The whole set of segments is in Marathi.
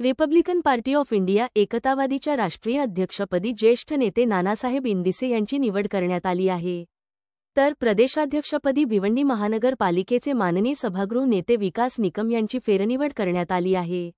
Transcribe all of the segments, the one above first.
रिपब्लिकन पार्टी ऑफ इंडिया एकतावादीच्या राष्ट्रीय अध्यक्षपदी ज्येष्ठ नेते नानासाहेब इंदिसे यांची निवड करण्यात आली आहे। तर प्रदेशाध्यक्षपदी भिवंडी महानगरपालिकेचे माननीय सभागृह नेते विकास निकम यांची फेरनिवड करण्यात आली आहे।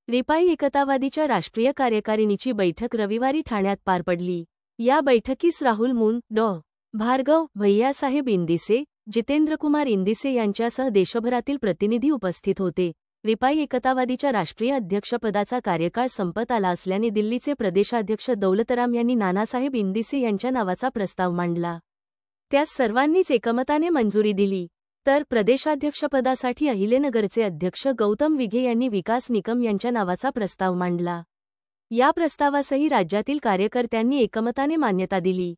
रिपाई एकतावादीच्या राष्ट्रीय कार्यकारिणीची बैठक रविवारी ठाण्यात पार पडली। या बैठकीस राहुल मून, डॉ. भार्गव भैयासाहेब इंदिसे, जितेंद्रकुमार इंदिसे यांच्यासह देशभरातील प्रतिनिधी उपस्थित होते। रिपाई एकतावादीच्या राष्ट्रीय अध्यक्षपदाचा कार्यकाळ संपत आला असल्याने दिल्लीचे प्रदेशाध्यक्ष दौलतराम यांनी नानासाहेब इंदिसे यांच्या नावाचा प्रस्ताव मांडला। त्यास सर्वांनीच एकमताने मंजुरी दिली। तर प्रदेशाध्यक्षपदासाठी अहिलेनगरचे अध्यक्ष गौतम विघे यांनी विकास निकम यांच्या नावाचा प्रस्ताव मांडला। या प्रस्तावासही राज्यातील कार्यकर्त्यांनी एकमताने मान्यता दिली।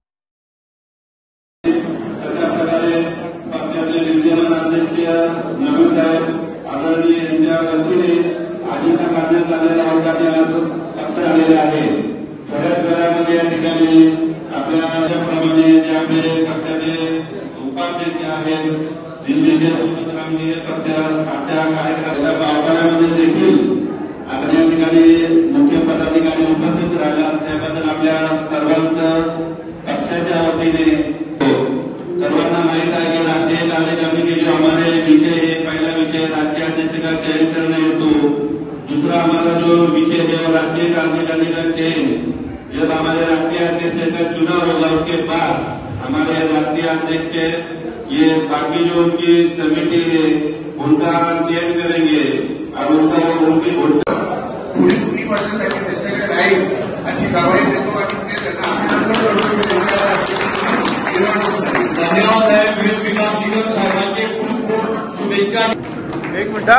दिल्लीचे दौलतरामजी आपल्या कार्यक्रमाच्या बावटामध्ये देखील आपण या ठिकाणी मुख्य पदाधिकारी उपस्थित राहिला त्याबद्दल आपल्या सर्वांचं पक्षाच्या वतीने सर्वांना माहित आहे की राष्ट्रीय कार्यकारिणी के जो हमारे विषय है, पहला विषय राष्ट्रीय अध्यक्ष का चयन करना हेतु, दूसरा हमारा जो विषय है राष्ट्रीय कार्यकारिणी का चयन। जब हमारे राष्ट्रीय अध्यक्ष का चुनाव होगा उसके बाद हमारे राष्ट्रीय अध्यक्ष ये बाकी जो उनकी कमेटी है उनका चयन करेंगे और उनकी पूरी वर्षासाठी त्यांच्याकडे राहील अशी कारवाई देतो आणि ते धन्यवाद आहे विकास निकम साहेबांचे खूप शुभेच्छा। एक मिनिट,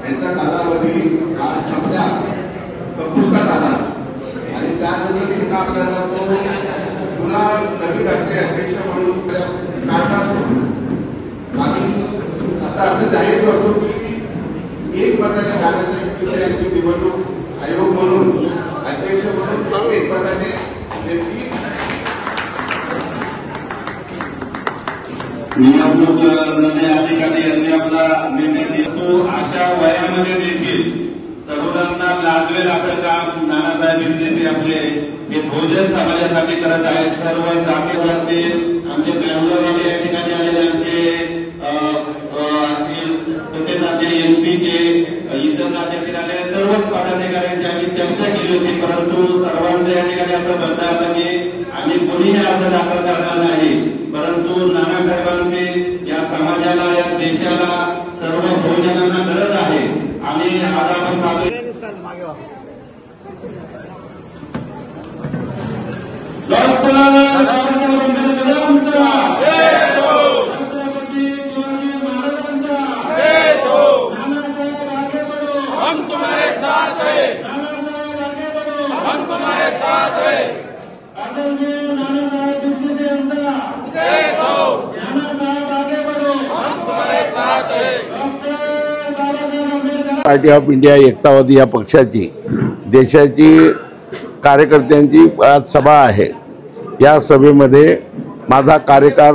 यांचा कालावधी आज संपला, संपुष्टात आला आणि त्यानंतर आपल्याला तो पुन्हा नवीन राष्ट्रीय अध्यक्ष म्हणून आम्ही आता असं जाहीर करतो की एक मताने नानासाहेब यांची निवडणूक आयोग म्हणून अध्यक्ष म्हणून एक मताने त्यांची निवडणूक निर्णय अधिकारी यांनी आपला निर्णय देतो। अशा वयामध्ये देखील तरुणांना लादवेल असं काम नानासाहेब इंदिसे आपले हे भोजन समाजासाठी करत आहेत। सर्व जातीवरती आमचे बँगलोरवाले या ठिकाणी आलेले तसेच आमचे एमपीचे इतर राज्यातील आलेल्या सर्व पदाधिकाऱ्यांची आम्ही चर्चा केली होती, परंतु सर्वांचं या ठिकाणी असं म्हणणं आलं की आम्ही कोणीही अर्ज दाखल करणार नाही, परंतु नानासाहेबांचे या समाजाला या देशाला सर्व बहुजनांना गरज आहे आणि आज आपण हम तुम्हारे साथ हैं, हम तुम्हारे साथ हैं। पार्टी ऑफ इंडिया एकतावादी या पक्षाची देशाची कार्यकर्त्यांची आज सभा आहे। या सभेमध्ये माझा कार्यकाळ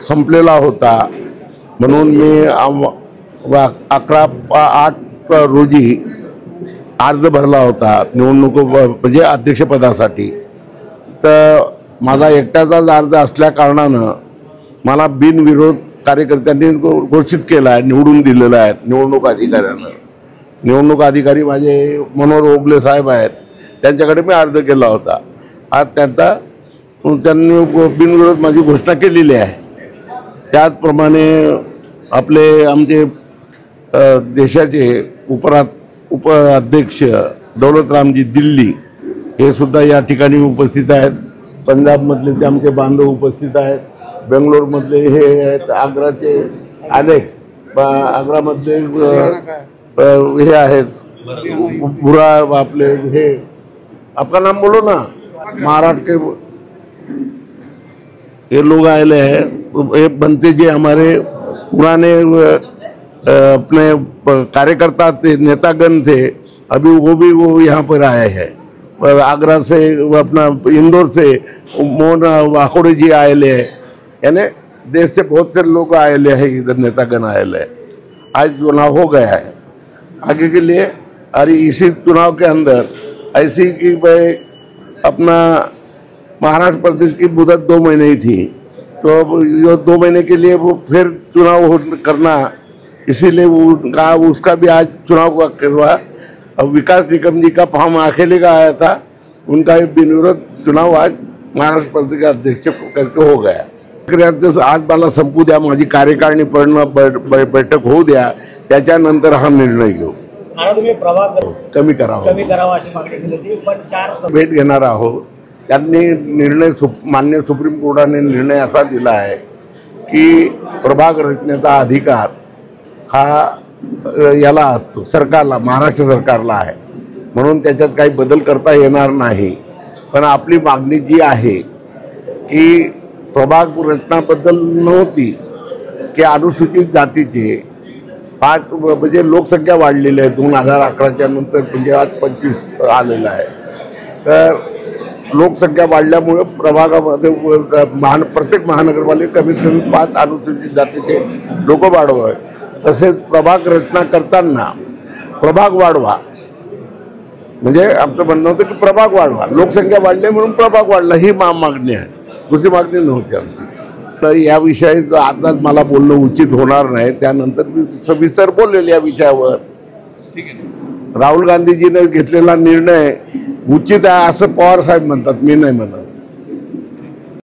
संपलेला होता म्हणून मी 11/8 रोजी अर्ज भरला होता निवडणूक म्हणजे अध्यक्षपदासाठी। तर माझा एकट्याचाच अर्ज असल्या कारणानं मला बिनविरोध कार्यकर्त्यांनी घोषित केला आहे, निवडून दिलेला आहे निवडणूक अधिकाऱ्यानं। निवडणूक अधिकारी माझे मनोहर ओगले साहेब आहेत, त्यांच्याकडे मी अर्ज केला होता। आज त्यांनी बिनविरोध माझी घोषणा केलेली आहे। त्याचप्रमाणे आमचे देशाचे उपाध्यक्ष दौलतरामजी दिल्ली हे सुद्धा या ठिकाणी उपस्थित आहेत। पंजाबमधले ते आमचे बांधव उपस्थित आहेत। बेंगलोरमधले हे आहेत, आग्राचे अनेक आग्रामधले हे आहेत बुरा आपले हे आपका नाम बोलो ना, महाराष्ट्र के ये लोग आए हैं। ये बनते जे हमारे पुराने अपने कार्यकर्ता थे, नेतागण थे, अभी वो यहाँ पर आए हैं। आगरा से अपना इंदौर से मोहन वाकोड़े जी आए हैं, यानी देश से बहुत से लोग आए हैं इधर, नेतागण आए हैं। आज चुनाव हो गया है, आगे के लिए और इसी चुनाव के अंदर ऐसी कि भाई अपना महाराष्ट्र प्रदेश की मुदत 2 महीने ही थी, तो अब ये 2 महीने के लिए वो फिर चुनाव करना, इसीलिए उनका उसका भी आज चुनाव का करवा। अब विकास निकम जी का फॉर्म अकेले का आया था, उनका बिनविरोध चुनाव आज महाराष्ट्र प्रदेश के अध्यक्ष करके हो गया। आज मला संपू द्या, माझी कार्यकारिणी बैठक होऊ द्या, त्याच्यानंतर हा निर्णय घेऊ। तुम्ही प्रभाग कमी करावा अशी मागणी केली होती, पण 4 भेट घेणार आहोत। त्यांनी निर्णय मान्य सुप्रीम कोर्टाने निर्णय असा दिला आहे की प्रभाग रचनेचा अधिकार हा याला असतो, सरकारला, महाराष्ट्र सरकारला आहे, म्हणून त्याच्यात काही बदल करता येणार नाही। पण आपली मागणी जी आहे की प्रभाग रचनाबद्दल नव्हती की अनुसूचित जातीचे 5 म्हणजे लोकसंख्या वाढलेली आहे 2011च्या नंतर, म्हणजे आज 25 आलेलं आहे। तर लोकसंख्या वाढल्यामुळे प्रभागामध्ये प्रत्येक महानगरपालिका कमीत कमी 5 अनुसूचित जातीचे लोक वाढवावे। तसेच प्रभाग रचना करताना प्रभाग वाढवा, म्हणजे आमचं म्हणणं होतं की प्रभाग वाढवा, लोकसंख्या वाढली म्हणून प्रभाग वाढला, ही मागणी आहे, दुसरी मागणी नव्हती आमची। तर या विषयी आताच मला बोलणं उचित होणार नाही, त्यानंतर मी सविस्तर बोलेल या विषयावर। राहुल गांधीजीने घेतलेला निर्णय उचित आहे असं पवार साहेब म्हणतात, मी नाही म्हणत।